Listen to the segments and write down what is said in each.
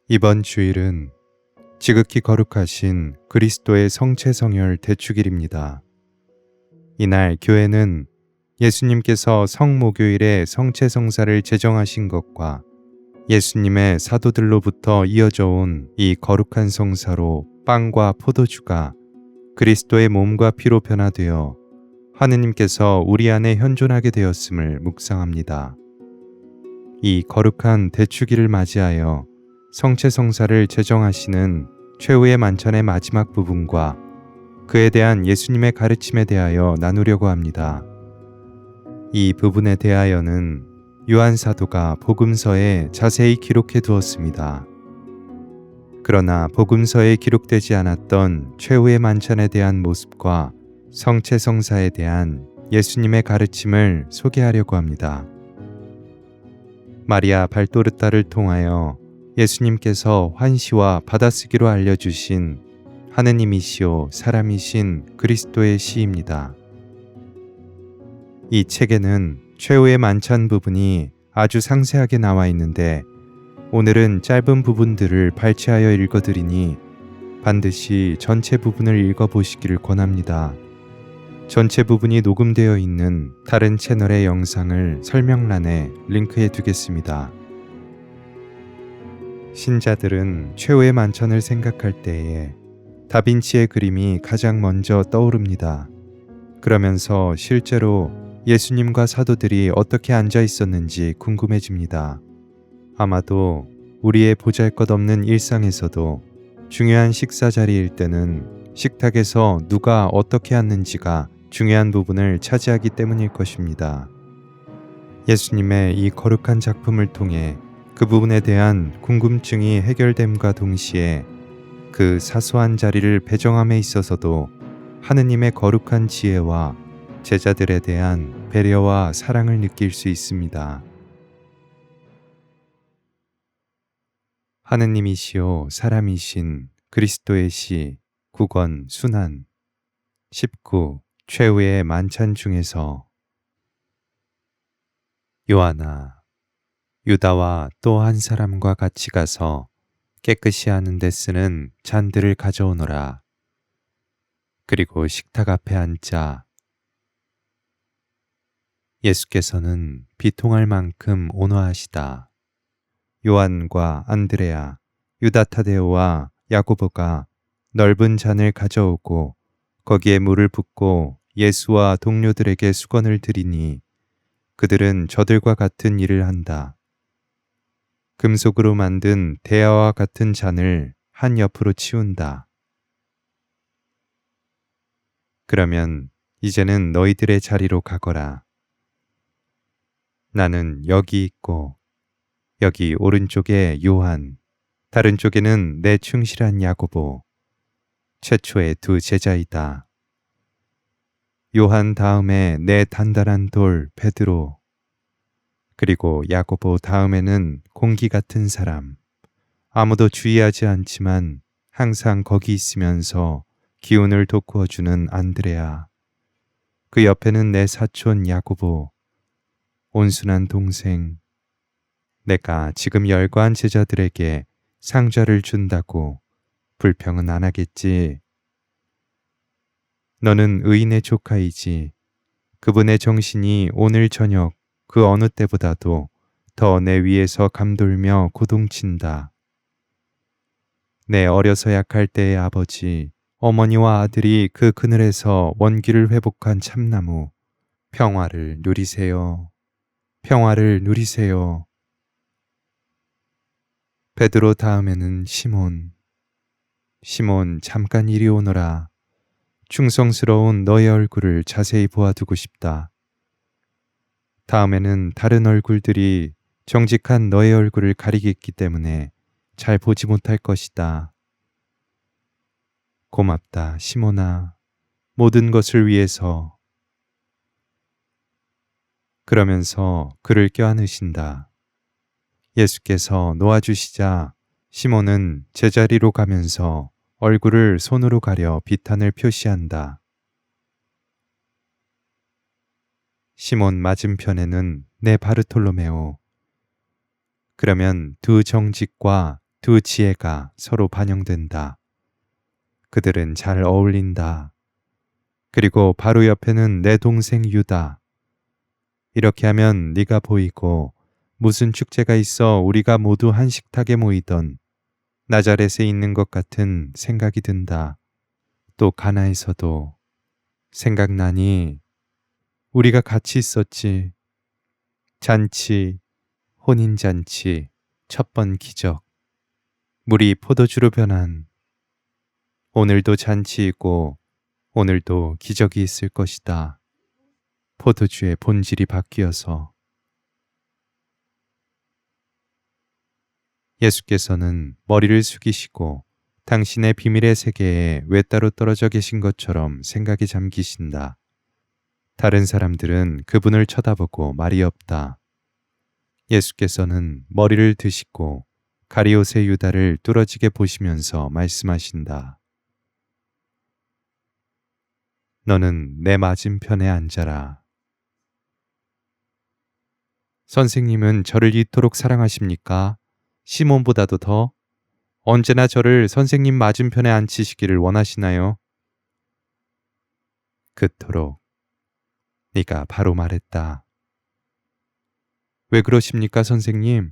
이번 주일은 지극히 거룩하신 그리스도의 성체성혈 대축일입니다. 이날 교회는 예수님께서 성목요일에 성체성사를 제정하신 것과 예수님의 사도들로부터 이어져 온 이 거룩한 성사로 빵과 포도주가 그리스도의 몸과 피로 변화되어 하느님께서 우리 안에 현존하게 되었음을 묵상합니다. 이 거룩한 대축일을 맞이하여 성체성사를 제정하시는 최후의 만찬의 마지막 부분과 그에 대한 예수님의 가르침에 대하여 나누려고 합니다. 이 부분에 대하여는 요한 사도가 복음서에 자세히 기록해 두었습니다. 그러나 복음서에 기록되지 않았던 최후의 만찬에 대한 모습과 성체성사에 대한 예수님의 가르침을 소개하려고 합니다. 마리아 발도르타를 통하여 예수님께서 환시와 받아쓰기로 알려주신 하느님이시오 사람이신 그리스도의 시입니다. 이 책에는 최후의 만찬 부분이 아주 상세하게 나와 있는데 오늘은 짧은 부분들을 발췌하여 읽어드리니 반드시 전체 부분을 읽어보시기를 권합니다. 전체 부분이 녹음되어 있는 다른 채널의 영상을 설명란에 링크해 두겠습니다. 신자들은 최후의 만찬을 생각할 때에 다빈치의 그림이 가장 먼저 떠오릅니다. 그러면서 실제로 예수님과 사도들이 어떻게 앉아 있었는지 궁금해집니다. 아마도 우리의 보잘것없는 일상에서도 중요한 식사 자리일 때는 식탁에서 누가 어떻게 앉는지가 중요한 부분을 차지하기 때문일 것입니다. 예수님의 이 거룩한 작품을 통해 그 부분에 대한 궁금증이 해결됨과 동시에 그 사소한 자리를 배정함에 있어서도 하느님의 거룩한 지혜와 제자들에 대한 배려와 사랑을 느낄 수 있습니다. 하느님이시오 사람이신 그리스도의 시 9권 순환 19 최후의 만찬 중에서 요한아 유다와 또 한 사람과 같이 가서 깨끗이 하는 데 쓰는 잔들을 가져오너라. 그리고 식탁 앞에 앉자. 예수께서는 비통할 만큼 온화하시다. 요한과 안드레아, 유다 타데오와 야고보가 넓은 잔을 가져오고 거기에 물을 붓고 예수와 동료들에게 수건을 드리니 그들은 저들과 같은 일을 한다. 금속으로 만든 대야와 같은 잔을 한 옆으로 치운다. 그러면 이제는 너희들의 자리로 가거라. 나는 여기 있고 여기 오른쪽에 요한, 다른 쪽에는 내 충실한 야고보, 최초의 두 제자이다. 요한 다음에 내 단단한 돌 베드로, 그리고 야고보 다음에는 공기 같은 사람, 아무도 주의하지 않지만 항상 거기 있으면서 기운을 돋구어주는 안드레아, 그 옆에는 내 사촌 야고보, 온순한 동생. 내가 지금 열거한 제자들에게 상좌를 준다고 불평은 안 하겠지. 너는 의인의 조카이지. 그분의 정신이 오늘 저녁 그 어느 때보다도 더 내 위에서 감돌며 고동친다. 내 어려서 약할 때의 아버지, 어머니와 아들이 그 그늘에서 원기를 회복한 참나무, 평화를 누리세요. 평화를 누리세요. 베드로 다음에는 시몬. 시몬 잠깐 이리 오너라. 충성스러운 너의 얼굴을 자세히 보아두고 싶다. 다음에는 다른 얼굴들이 정직한 너의 얼굴을 가리겠기 때문에 잘 보지 못할 것이다. 고맙다, 시몬아. 모든 것을 위해서. 그러면서 그를 껴안으신다. 예수께서 놓아주시자 시몬은 제자리로 가면서 얼굴을 손으로 가려 비탄을 표시한다. 시몬 맞은편에는 네 바르톨로메오. 그러면 두 정직과 두 지혜가 서로 반영된다. 그들은 잘 어울린다. 그리고 바로 옆에는 내 동생 유다. 이렇게 하면 네가 보이고 무슨 축제가 있어 우리가 모두 한 식탁에 모이던 나자렛에 있는 것 같은 생각이 든다. 또 가나에서도 생각나니 우리가 같이 있었지. 잔치, 혼인잔치, 첫 번 기적. 물이 포도주로 변한. 오늘도 잔치이고 오늘도 기적이 있을 것이다. 포도주의 본질이 바뀌어서. 예수께서는 머리를 숙이시고 당신의 비밀의 세계에 외따로 떨어져 계신 것처럼 생각에 잠기신다. 다른 사람들은 그분을 쳐다보고 말이 없다. 예수께서는 머리를 드시고 가리옷의 유다를 뚫어지게 보시면서 말씀하신다. 너는 내 맞은편에 앉아라. 선생님은 저를 이토록 사랑하십니까? 시몬보다도 더? 언제나 저를 선생님 맞은편에 앉히시기를 원하시나요? 그토록. 네가 바로 말했다. 왜 그러십니까, 선생님?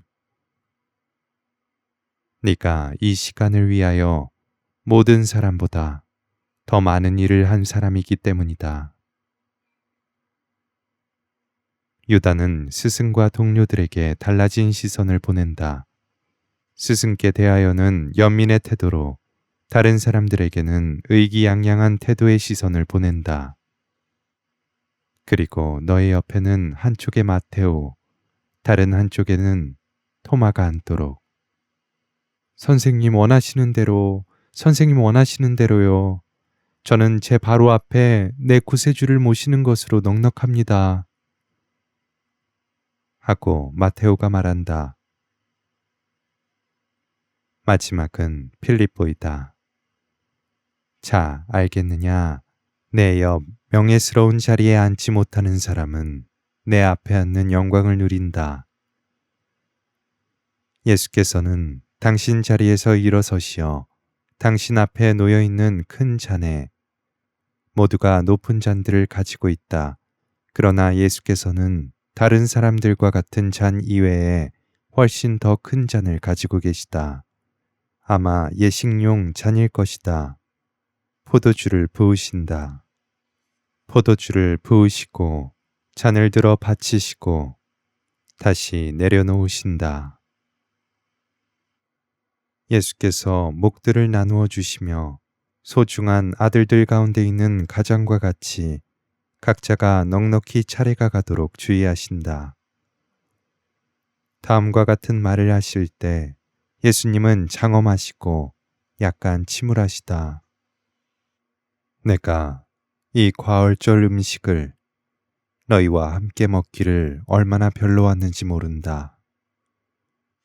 네가 이 시간을 위하여 모든 사람보다 더 많은 일을 한 사람이기 때문이다. 유다는 스승과 동료들에게 달라진 시선을 보낸다. 스승께 대하여는 연민의 태도로 다른 사람들에게는 의기양양한 태도의 시선을 보낸다. 그리고 너의 옆에는 한쪽에 마테오, 다른 한쪽에는 토마가 앉도록. 선생님 원하시는 대로, 선생님 원하시는 대로요. 저는 제 바로 앞에 내 구세주를 모시는 것으로 넉넉합니다. 하고 마테오가 말한다. 마지막은 필립보이다. 자, 알겠느냐? 내 옆 명예스러운 자리에 앉지 못하는 사람은 내 앞에 앉는 영광을 누린다. 예수께서는 당신 자리에서 일어서시어 당신 앞에 놓여있는 큰 잔에 모두가 높은 잔들을 가지고 있다. 그러나 예수께서는 다른 사람들과 같은 잔 이외에 훨씬 더 큰 잔을 가지고 계시다. 아마 예식용 잔일 것이다. 포도주를 부으신다. 포도주를 부으시고 잔을 들어 바치시고 다시 내려놓으신다. 예수께서 목들을 나누어 주시며 소중한 아들들 가운데 있는 가장과 같이 각자가 넉넉히 차례가 가도록 주의하신다. 다음과 같은 말을 하실 때 예수님은 장엄하시고 약간 침울하시다. 내가 이 과얼절 음식을 너희와 함께 먹기를 얼마나 별로왔는지 모른다.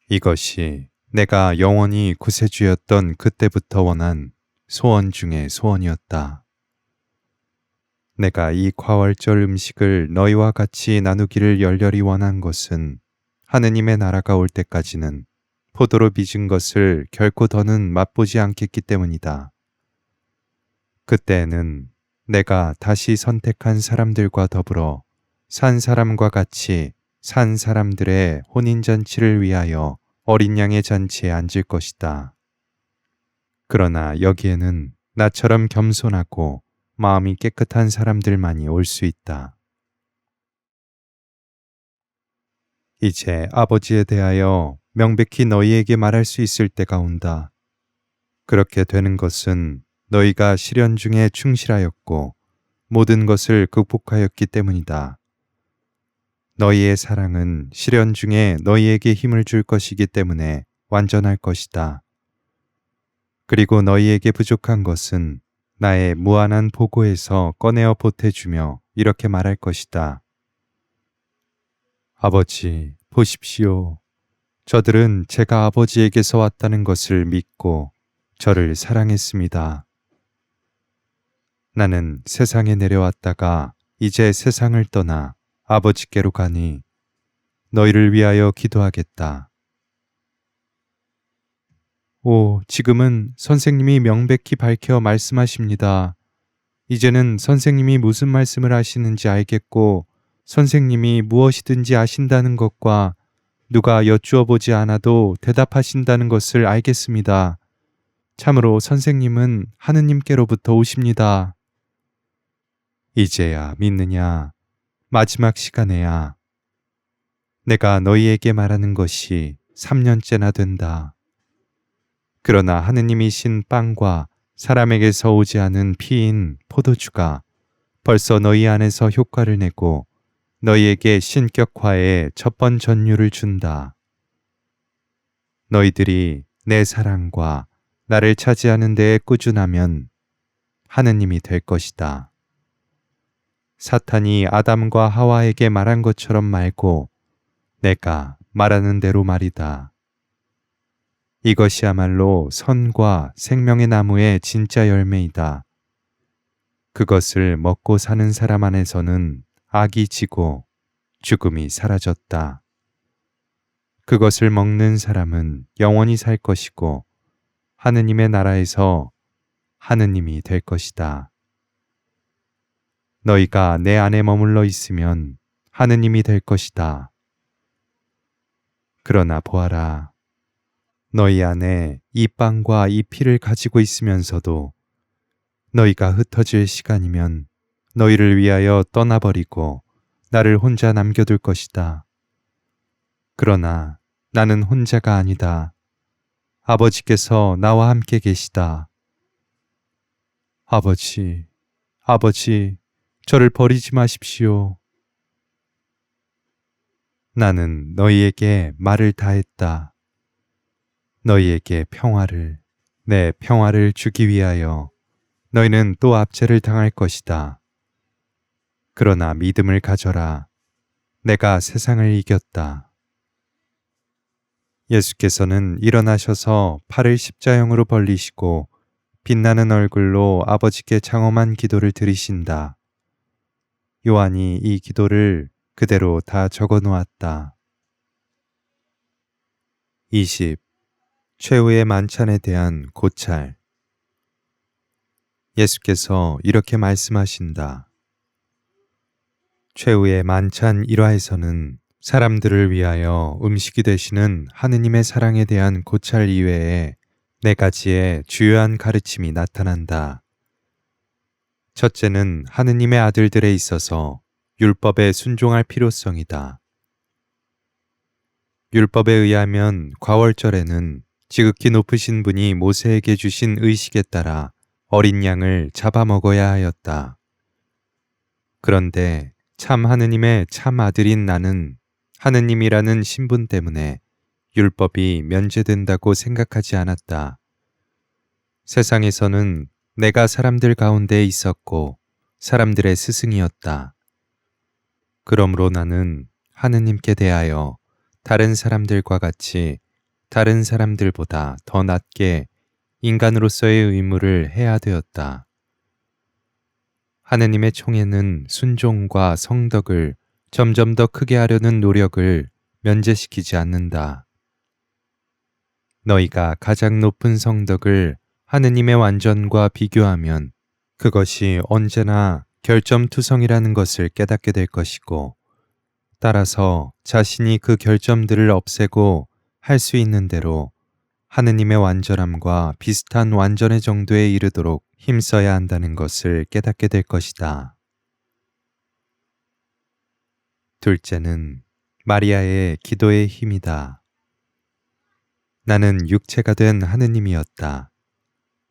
이것이 내가 영원히 구세주였던 그때부터 원한 소원 중의 소원이었다. 내가 이 과월절 음식을 너희와 같이 나누기를 열렬히 원한 것은 하느님의 나라가 올 때까지는 포도로 빚은 것을 결코 더는 맛보지 않겠기 때문이다. 그때에는 내가 다시 선택한 사람들과 더불어 산 사람과 같이 산 사람들의 혼인잔치를 위하여 어린 양의 잔치에 앉을 것이다. 그러나 여기에는 나처럼 겸손하고 마음이 깨끗한 사람들만이 올 수 있다. 이제 아버지에 대하여 명백히 너희에게 말할 수 있을 때가 온다. 그렇게 되는 것은 너희가 시련 중에 충실하였고 모든 것을 극복하였기 때문이다. 너희의 사랑은 시련 중에 너희에게 힘을 줄 것이기 때문에 완전할 것이다. 그리고 너희에게 부족한 것은 나의 무한한 보고에서 꺼내어 보태주며 이렇게 말할 것이다. 아버지, 보십시오. 저들은 제가 아버지에게서 왔다는 것을 믿고 저를 사랑했습니다. 나는 세상에 내려왔다가 이제 세상을 떠나 아버지께로 가니 너희를 위하여 기도하겠다. 지금은 선생님이 명백히 밝혀 말씀하십니다. 이제는 선생님이 무슨 말씀을 하시는지 알겠고 선생님이 무엇이든지 아신다는 것과 누가 여쭈어 보지 않아도 대답하신다는 것을 알겠습니다. 참으로 선생님은 하느님께로부터 오십니다. 이제야 믿느냐? 마지막 시간에야. 내가 너희에게 말하는 것이 3년째나 된다. 그러나 하느님이신 빵과 사람에게서 오지 않은 피인 포도주가 벌써 너희 안에서 효과를 내고 너희에게 신격화의 첫 번 전율을 준다. 너희들이 내 사랑과 나를 차지하는 데에 꾸준하면 하느님이 될 것이다. 사탄이 아담과 하와에게 말한 것처럼 말고 내가 말하는 대로 말이다. 이것이야말로 선과 생명의 나무의 진짜 열매이다. 그것을 먹고 사는 사람 안에서는 악이 지고 죽음이 사라졌다. 그것을 먹는 사람은 영원히 살 것이고 하느님의 나라에서 하느님이 될 것이다. 너희가 내 안에 머물러 있으면 하느님이 될 것이다. 그러나 보아라. 너희 안에 이 빵과 이 피를 가지고 있으면서도 너희가 흩어질 시간이면 너희를 위하여 떠나버리고 나를 혼자 남겨둘 것이다. 그러나 나는 혼자가 아니다. 아버지께서 나와 함께 계시다. 아버지, 아버지, 저를 버리지 마십시오. 나는 너희에게 말을 다했다. 너희에게 내 평화를 주기 위하여 너희는 또 압제를 당할 것이다. 그러나 믿음을 가져라. 내가 세상을 이겼다. 예수께서는 일어나셔서 팔을 십자형으로 벌리시고 빛나는 얼굴로 아버지께 장엄한 기도를 드리신다. 요한이 이 기도를 그대로 다 적어 놓았다. 20. 최후의 만찬에 대한 고찰. 예수께서 이렇게 말씀하신다. 최후의 만찬 1화에서는 사람들을 위하여 음식이 되시는 하느님의 사랑에 대한 고찰 이외에 4가지의 주요한 가르침이 나타난다. 첫째는 하느님의 아들들에 있어서 율법에 순종할 필요성이다. 율법에 의하면 과월절에는 지극히 높으신 분이 모세에게 주신 의식에 따라 어린 양을 잡아먹어야 하였다. 그런데 참 하느님의 참 아들인 나는 하느님이라는 신분 때문에 율법이 면제된다고 생각하지 않았다. 세상에서는 내가 사람들 가운데 있었고 사람들의 스승이었다. 그러므로 나는 하느님께 대하여 다른 사람들과 같이 다른 사람들보다 더 낮게 인간으로서의 의무를 해야 되었다. 하느님의 총에는 순종과 성덕을 점점 더 크게 하려는 노력을 면제시키지 않는다. 너희가 가장 높은 성덕을 하느님의 완전과 비교하면 그것이 언제나 결점투성이라는 것을 깨닫게 될 것이고, 따라서 자신이 그 결점들을 없애고 할 수 있는 대로 하느님의 완전함과 비슷한 완전의 정도에 이르도록 힘써야 한다는 것을 깨닫게 될 것이다. 둘째는 마리아의 기도의 힘이다. 나는 육체가 된 하느님이었다.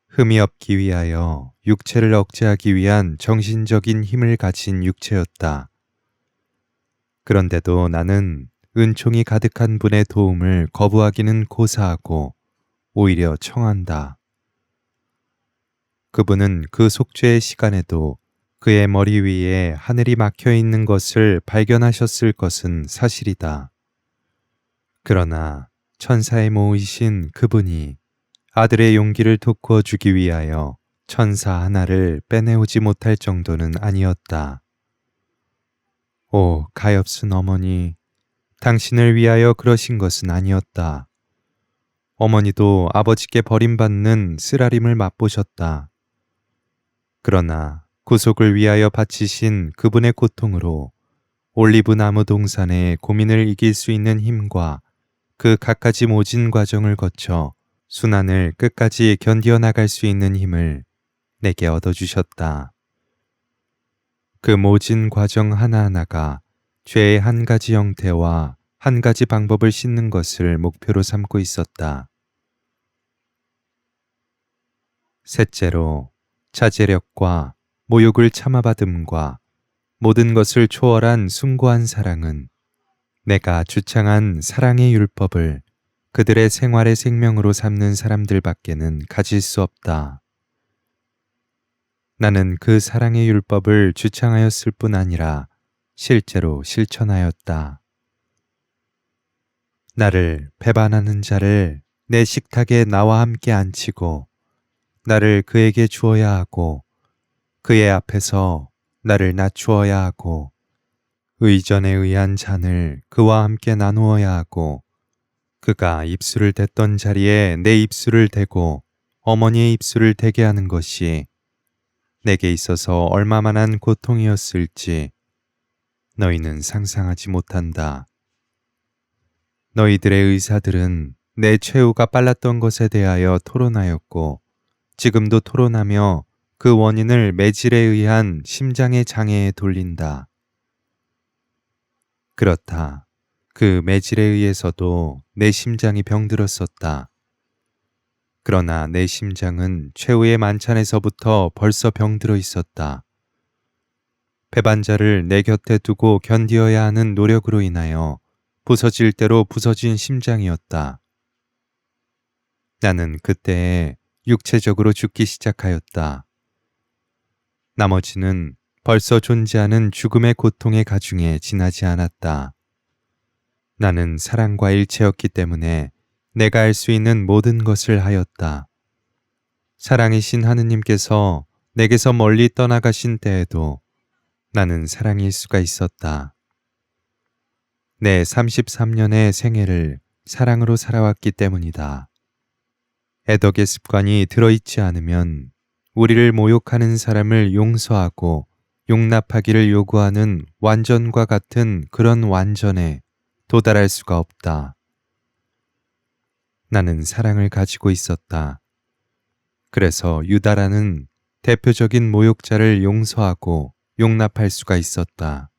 흠이 없기 위하여 육체를 억제하기 위한 정신적인 힘을 가진 육체였다. 그런데도 나는 은총이 가득한 분의 도움을 거부하기는 고사하고 오히려 청한다. 그분은 그 속죄의 시간에도 그의 머리 위에 하늘이 막혀 있는 것을 발견하셨을 것은 사실이다. 그러나 천사의 모이신 그분이 아들의 용기를 돋구어 주기 위하여 천사 하나를 빼내오지 못할 정도는 아니었다. 오, 가엾은 어머니, 당신을 위하여 그러신 것은 아니었다. 어머니도 아버지께 버림받는 쓰라림을 맛보셨다. 그러나 구속을 위하여 바치신 그분의 고통으로 올리브 나무 동산의 고민을 이길 수 있는 힘과 그 갖가지 모진 과정을 거쳐 순환을 끝까지 견디어 나갈 수 있는 힘을 내게 얻어주셨다. 그 모진 과정 하나하나가 죄의 한 가지 형태와 한 가지 방법을 씻는 것을 목표로 삼고 있었다. 셋째로 자제력과 모욕을 참아받음과 모든 것을 초월한 숭고한 사랑은 내가 주창한 사랑의 율법을 그들의 생활의 생명으로 삼는 사람들밖에는 가질 수 없다. 나는 그 사랑의 율법을 주창하였을 뿐 아니라 실제로 실천하였다. 나를 배반하는 자를 내 식탁에 나와 함께 앉히고 나를 그에게 주어야 하고 그의 앞에서 나를 낮추어야 하고 의전에 의한 잔을 그와 함께 나누어야 하고 그가 입술을 댔던 자리에 내 입술을 대고 어머니의 입술을 대게 하는 것이 내게 있어서 얼마만한 고통이었을지 너희는 상상하지 못한다. 너희들의 의사들은 내 최후가 빨랐던 것에 대하여 토론하였고 지금도 토론하며 그 원인을 매질에 의한 심장의 장애에 돌린다. 그렇다. 그 매질에 의해서도 내 심장이 병들었었다. 그러나 내 심장은 최후의 만찬에서부터 벌써 병들어 있었다. 배반자를 내 곁에 두고 견디어야 하는 노력으로 인하여 부서질 대로 부서진 심장이었다. 나는 그때에 육체적으로 죽기 시작하였다. 나머지는 벌써 존재하는 죽음의 고통의 가중에 지나지 않았다. 나는 사랑과 일체였기 때문에 내가 할 수 있는 모든 것을 하였다. 사랑이신 하느님께서 내게서 멀리 떠나가신 때에도 나는 사랑일 수가 있었다. 내 33년의 생애를 사랑으로 살아왔기 때문이다. 애덕의 습관이 들어있지 않으면 우리를 모욕하는 사람을 용서하고 용납하기를 요구하는 완전과 같은 그런 완전에 도달할 수가 없다. 나는 사랑을 가지고 있었다. 그래서 유다라는 대표적인 모욕자를 용서하고 용납할 수가 있었다.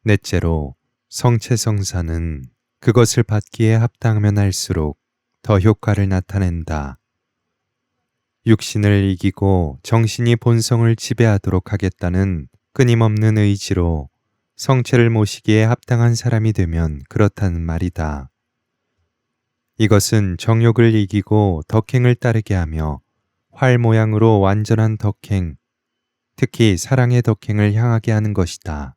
넷째로 성체성사는 그것을 받기에 합당하면 할수록 더 효과를 나타낸다. 육신을 이기고 정신이 본성을 지배하도록 하겠다는 끊임없는 의지로 성체를 모시기에 합당한 사람이 되면 그렇다는 말이다. 이것은 정욕을 이기고 덕행을 따르게 하며 활 모양으로 완전한 덕행, 특히 사랑의 덕행을 향하게 하는 것이다.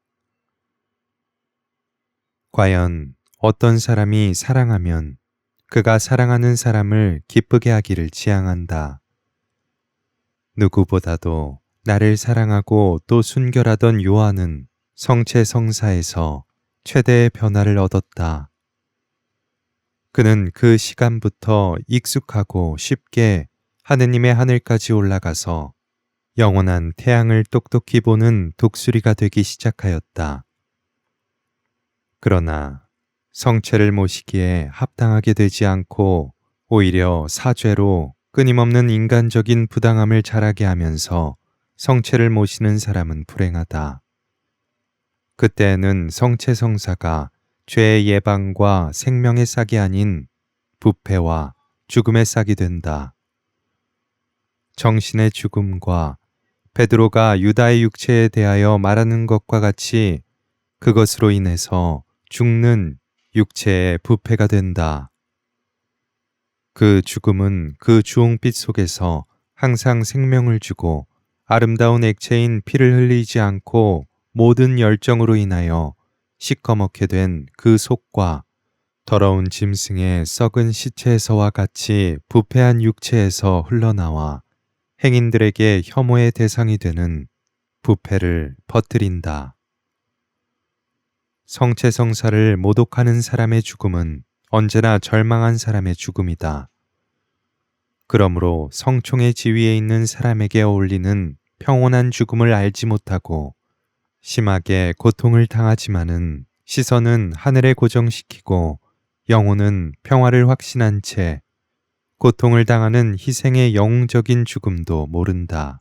과연 어떤 사람이 사랑하면 그가 사랑하는 사람을 기쁘게 하기를 지향한다. 누구보다도 나를 사랑하고 또 순결하던 요한은 성체성사에서 최대의 변화를 얻었다. 그는 그 시간부터 익숙하고 쉽게 하느님의 하늘까지 올라가서 영원한 태양을 똑똑히 보는 독수리가 되기 시작하였다. 그러나 성체를 모시기에 합당하게 되지 않고 오히려 사죄로 끊임없는 인간적인 부당함을 자라게 하면서 성체를 모시는 사람은 불행하다. 그때에는 성체성사가 죄의 예방과 생명의 싹이 아닌 부패와 죽음의 싹이 된다. 정신의 죽음과 베드로가 유다의 육체에 대하여 말하는 것과 같이 그것으로 인해서 죽는 육체의 부패가 된다. 그 죽음은 그 주홍빛 속에서 항상 생명을 주고 아름다운 액체인 피를 흘리지 않고 모든 열정으로 인하여 시커멓게 된 그 속과 더러운 짐승의 썩은 시체에서와 같이 부패한 육체에서 흘러나와 행인들에게 혐오의 대상이 되는 부패를 퍼뜨린다. 성체성사를 모독하는 사람의 죽음은 언제나 절망한 사람의 죽음이다. 그러므로 성총의 지위에 있는 사람에게 어울리는 평온한 죽음을 알지 못하고 심하게 고통을 당하지만은 시선은 하늘에 고정시키고 영혼은 평화를 확신한 채 고통을 당하는 희생의 영웅적인 죽음도 모른다.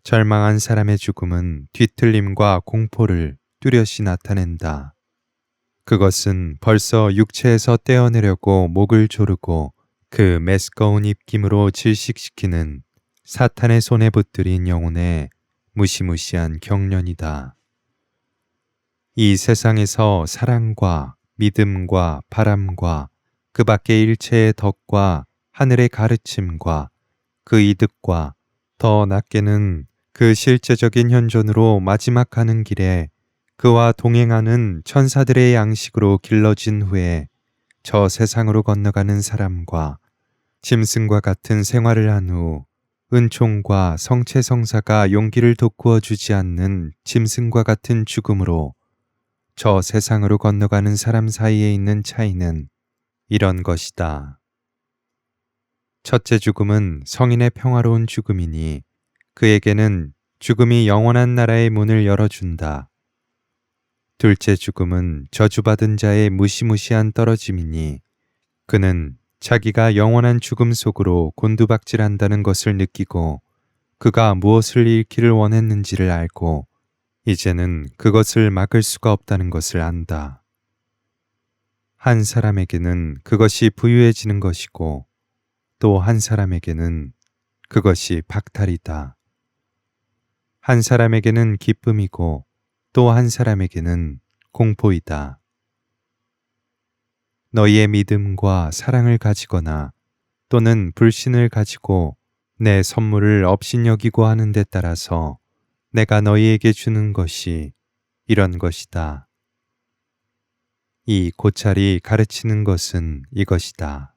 절망한 사람의 죽음은 뒤틀림과 공포를 뚜렷이 나타낸다. 그것은 벌써 육체에서 떼어내려고 목을 조르고 그 메스꺼운 입김으로 질식시키는 사탄의 손에 붙들인 영혼의 무시무시한 경련이다. 이 세상에서 사랑과 믿음과 바람과 그 밖의 일체의 덕과 하늘의 가르침과 그 이득과 더 낮게는 그 실제적인 현존으로 마지막 가는 길에 그와 동행하는 천사들의 양식으로 길러진 후에 저 세상으로 건너가는 사람과 짐승과 같은 생활을 한 후 은총과 성체성사가 용기를 돋구어 주지 않는 짐승과 같은 죽음으로 저 세상으로 건너가는 사람 사이에 있는 차이는 이런 것이다. 첫째 죽음은 성인의 평화로운 죽음이니 그에게는 죽음이 영원한 나라의 문을 열어준다. 둘째 죽음은 저주받은 자의 무시무시한 떨어짐이니 그는 자기가 영원한 죽음 속으로 곤두박질한다는 것을 느끼고 그가 무엇을 잃기를 원했는지를 알고 이제는 그것을 막을 수가 없다는 것을 안다. 한 사람에게는 그것이 부유해지는 것이고 또 한 사람에게는 그것이 박탈이다. 한 사람에게는 기쁨이고 또 한 사람에게는 공포이다. 너희의 믿음과 사랑을 가지거나 또는 불신을 가지고 내 선물을 업신여기고 하는 데 따라서 내가 너희에게 주는 것이 이런 것이다. 이 고찰이 가르치는 것은 이것이다.